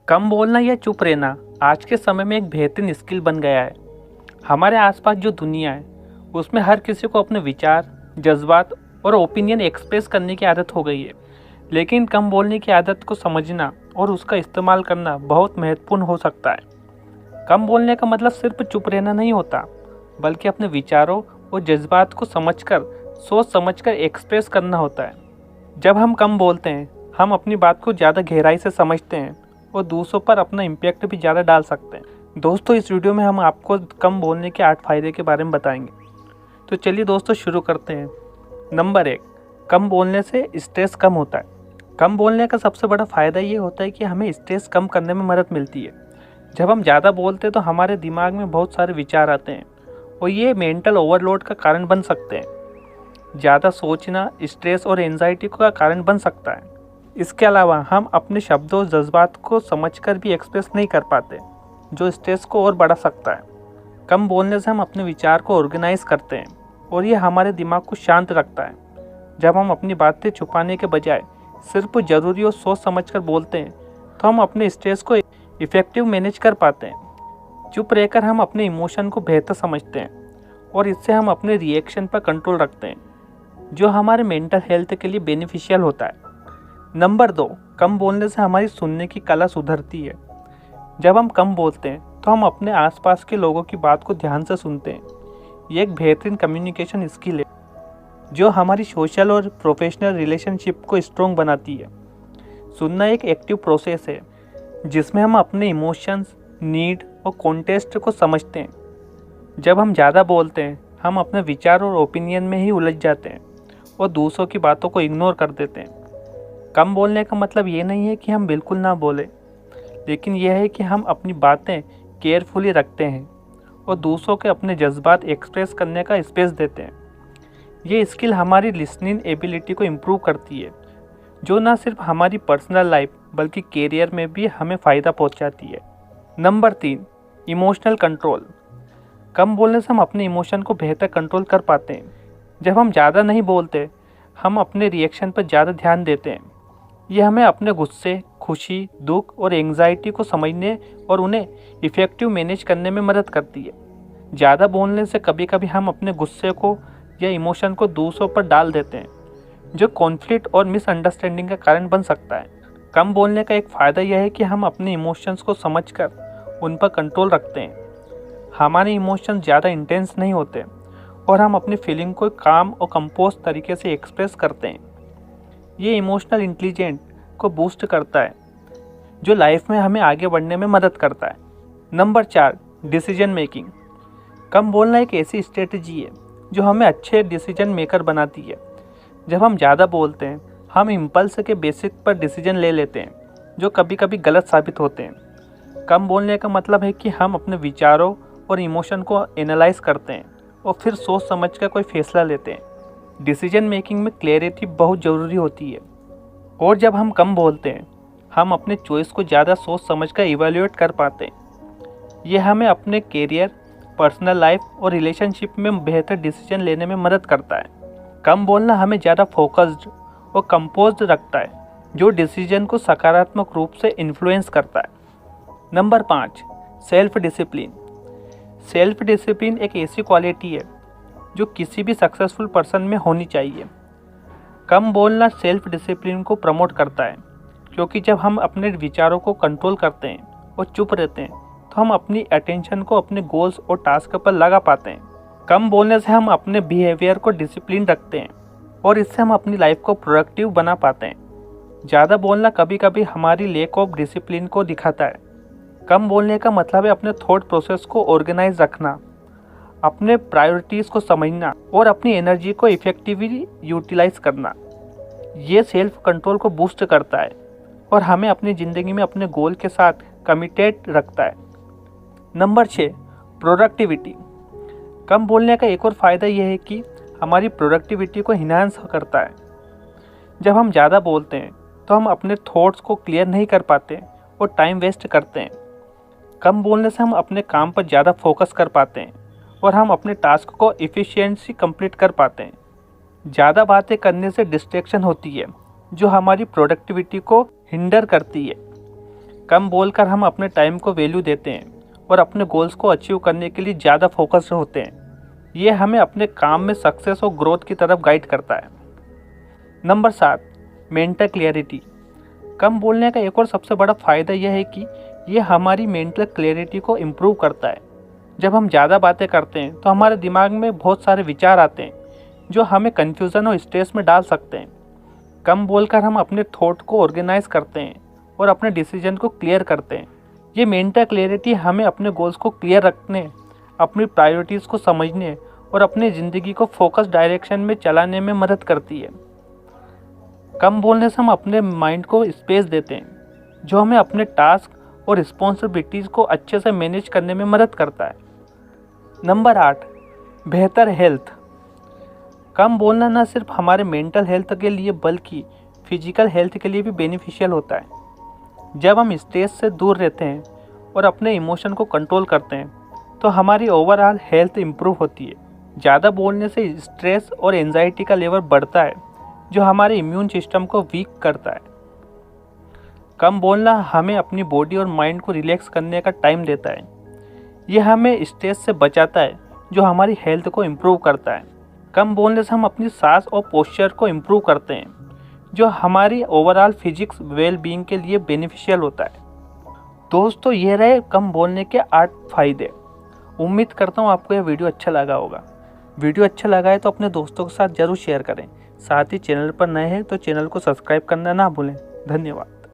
कम बोलना या चुप रहना आज के समय में एक बेहतरीन स्किल बन गया है। हमारे आसपास जो दुनिया है उसमें हर किसी को अपने विचार, जज्बात और ओपिनियन एक्सप्रेस करने की आदत हो गई है। लेकिन कम बोलने की आदत को समझना और उसका इस्तेमाल करना बहुत महत्वपूर्ण हो सकता है। कम बोलने का मतलब सिर्फ चुप रहना नहीं होता, बल्कि अपने विचारों और जज्बात को समझकर, सोच समझकर एक्सप्रेस करना होता है। जब हम कम बोलते हैं, हम अपनी बात को ज़्यादा गहराई से समझते हैं और दूसरों पर अपना इम्पैक्ट भी ज़्यादा डाल सकते हैं। दोस्तों, इस वीडियो में हम आपको कम बोलने के 8 फायदे के बारे में बताएंगे। तो चलिए दोस्तों, शुरू करते हैं। नंबर 1, कम बोलने से स्ट्रेस कम होता है। कम बोलने का सबसे बड़ा फ़ायदा ये होता है कि हमें स्ट्रेस कम करने में मदद मिलती है। जब हम ज़्यादा बोलते हैं तो हमारे दिमाग में बहुत सारे विचार आते हैं और ये मेंटल ओवरलोड का कारण बन सकते हैं। ज़्यादा सोचना स्ट्रेस और एंजाइटी का कारण बन सकता है। इसके अलावा हम अपने शब्दों और जज्बात को समझकर भी एक्सप्रेस नहीं कर पाते, जो स्ट्रेस को और बढ़ा सकता है। कम बोलने से हम अपने विचार को ऑर्गेनाइज करते हैं और ये हमारे दिमाग को शांत रखता है। जब हम अपनी बातें छुपाने के बजाय सिर्फ ज़रूरी और सोच समझकर बोलते हैं तो हम अपने स्ट्रेस को इफ़ेक्टिव मैनेज कर पाते हैं। चुप रहकर हम अपने इमोशन को बेहतर समझते हैं और इससे हम अपने रिएक्शन पर कंट्रोल रखते हैं, जो हमारे मेंटल हेल्थ के लिए बेनिफिशियल होता है। नंबर 2, कम बोलने से हमारी सुनने की कला सुधरती है। जब हम कम बोलते हैं तो हम अपने आसपास के लोगों की बात को ध्यान से सुनते हैं। ये एक बेहतरीन कम्युनिकेशन स्किल है जो हमारी सोशल और प्रोफेशनल रिलेशनशिप को स्ट्रॉन्ग बनाती है। सुनना एक एक्टिव प्रोसेस है जिसमें हम अपने इमोशंस, नीड और कॉन्टेक्स्ट को समझते हैं। जब हम ज़्यादा बोलते हैं, हम अपने विचार और ओपिनियन में ही उलझ जाते हैं और दूसरों की बातों को इग्नोर कर देते हैं। कम बोलने का मतलब ये नहीं है कि हम बिल्कुल ना बोलें, लेकिन यह है कि हम अपनी बातें केयरफुली रखते हैं और दूसरों के अपने जज्बात एक्सप्रेस करने का स्पेस देते हैं। ये स्किल हमारी लिसनिंग एबिलिटी को इम्प्रूव करती है, जो ना सिर्फ हमारी पर्सनल लाइफ बल्कि कैरियर में भी हमें फ़ायदा पहुंचाती है। Number 3, emotional control. कम बोलने से हम अपने इमोशन को बेहतर कंट्रोल कर पाते हैं। जब हम ज़्यादा नहीं बोलते, हम अपने रिएक्शन पर ज़्यादा ध्यान देते हैं। यह हमें अपने गुस्से, खुशी, दुख और एंग्जाइटी को समझने और उन्हें इफ़ेक्टिव मैनेज करने में मदद करती है। ज़्यादा बोलने से कभी कभी हम अपने गुस्से को या इमोशन को दूसरों पर डाल देते हैं, जो कॉन्फ्लिक्ट और मिसअंडरस्टैंडिंग का कारण बन सकता है। कम बोलने का एक फ़ायदा यह है कि हम अपने इमोशंस को समझकर उन पर कंट्रोल रखते हैं। हमारे इमोशंस ज़्यादा इंटेंस नहीं होते और हम अपनी फीलिंग को काम और कंपोज तरीके से एक्सप्रेस करते हैं। ये इमोशनल इंटेलिजेंस को बूस्ट करता है, जो लाइफ में हमें आगे बढ़ने में मदद करता है। Number 4, decision making. कम बोलना एक ऐसी स्ट्रेटजी है जो हमें अच्छे डिसीजन मेकर बनाती है। जब हम ज़्यादा बोलते हैं, हम इम्पल्स के बेसिस पर डिसीजन ले लेते हैं, जो कभी कभी गलत साबित होते हैं। कम बोलने का मतलब है कि हम अपने विचारों और इमोशन को एनालाइज करते हैं और फिर सोच समझ कर कोई फैसला लेते हैं। डिसीजन मेकिंग में क्लैरिटी बहुत ज़रूरी होती है और जब हम कम बोलते हैं, हम अपने चॉइस को ज़्यादा सोच समझ कर इवैल्यूएट कर पाते हैं। यह हमें अपने कैरियर, पर्सनल लाइफ और रिलेशनशिप में बेहतर डिसीजन लेने में मदद करता है। कम बोलना हमें ज़्यादा फोकस्ड और कंपोज्ड रखता है, जो डिसीजन को सकारात्मक रूप से इन्फ्लुएंस करता है। Number 5, self discipline. Self discipline एक ऐसी क्वालिटी है जो किसी भी सक्सेसफुल पर्सन में होनी चाहिए। कम बोलना सेल्फ डिसिप्लिन को प्रमोट करता है, क्योंकि जब हम अपने विचारों को कंट्रोल करते हैं और चुप रहते हैं तो हम अपनी अटेंशन को अपने गोल्स और टास्क पर लगा पाते हैं। कम बोलने से हम अपने बिहेवियर को डिसिप्लिन रखते हैं और इससे हम अपनी लाइफ को प्रोडक्टिव बना पाते हैं। ज़्यादा बोलना कभी कभी हमारी लैक ऑफ डिसिप्लिन को दिखाता है। कम बोलने का मतलब है अपने थॉट प्रोसेस को ऑर्गेनाइज रखना, अपने प्रायोरिटीज़ को समझना और अपनी एनर्जी को इफ़ेक्टिवली यूटिलाइज करना। ये सेल्फ कंट्रोल को बूस्ट करता है और हमें अपनी ज़िंदगी में अपने गोल के साथ कमिटेड रखता है। Number 6, productivity. कम बोलने का एक और फ़ायदा यह है कि हमारी प्रोडक्टिविटी को इन्हांस करता है। जब हम ज़्यादा बोलते हैं तो हम अपने थॉट्स को क्लियर नहीं कर पाते और टाइम वेस्ट करते हैं। कम बोलने से हम अपने काम पर ज़्यादा फोकस कर पाते हैं और हम अपने टास्क को एफिशिएंसी कंप्लीट कर पाते हैं। ज़्यादा बातें करने से डिस्ट्रैक्शन होती है, जो हमारी प्रोडक्टिविटी को हिंडर करती है। कम बोलकर हम अपने टाइम को वैल्यू देते हैं और अपने गोल्स को अचीव करने के लिए ज़्यादा फोकस्ड होते हैं। ये हमें अपने काम में सक्सेस और ग्रोथ की तरफ गाइड करता है। Number 7, mental clarity. कम बोलने का एक और सबसे बड़ा फ़ायदा यह है कि ये हमारी मेंटल क्लियरिटी को इम्प्रूव करता है। जब हम ज़्यादा बातें करते हैं तो हमारे दिमाग में बहुत सारे विचार आते हैं जो हमें कन्फ्यूज़न और स्ट्रेस में डाल सकते हैं। कम बोलकर हम अपने थॉट को ऑर्गेनाइज करते हैं और अपने डिसीजन को क्लियर करते हैं। ये मेंटल क्लियरिटी हमें अपने गोल्स को क्लियर रखने, अपनी प्रायोरिटीज़ को समझने और अपनी ज़िंदगी को फोकस डायरेक्शन में चलाने में मदद करती है। कम बोलने से हम अपने माइंड को स्पेस देते हैं जो हमें अपने टास्क और रिस्पॉन्सिबिलिटीज़ को अच्छे से मैनेज करने में मदद करता है। नंबर 8, बेहतर हेल्थ। कम बोलना न सिर्फ हमारे मेंटल हेल्थ के लिए बल्कि फिजिकल हेल्थ के लिए भी बेनिफिशियल होता है। जब हम स्ट्रेस से दूर रहते हैं और अपने इमोशन को कंट्रोल करते हैं तो हमारी ओवरऑल हेल्थ इंप्रूव होती है। ज़्यादा बोलने से स्ट्रेस और एंजाइटी का लेवल बढ़ता है जो हमारे इम्यून सिस्टम को वीक करता है। कम बोलना हमें अपनी बॉडी और माइंड को रिलैक्स करने का टाइम देता है। यह हमें स्ट्रेस से बचाता है जो हमारी हेल्थ को इम्प्रूव करता है। कम बोलने से हम अपनी सांस और पोस्चर को इम्प्रूव करते हैं जो हमारी ओवरऑल फिजिक्स वेल बीइंग के लिए बेनिफिशियल होता है। दोस्तों, ये रहे कम बोलने के 8 फायदे। उम्मीद करता हूँ आपको यह वीडियो अच्छा लगा होगा। वीडियो अच्छा लगा है तो अपने दोस्तों के साथ ज़रूर शेयर करें। साथ ही चैनल पर नए हैं तो चैनल को सब्सक्राइब करना ना भूलें। धन्यवाद।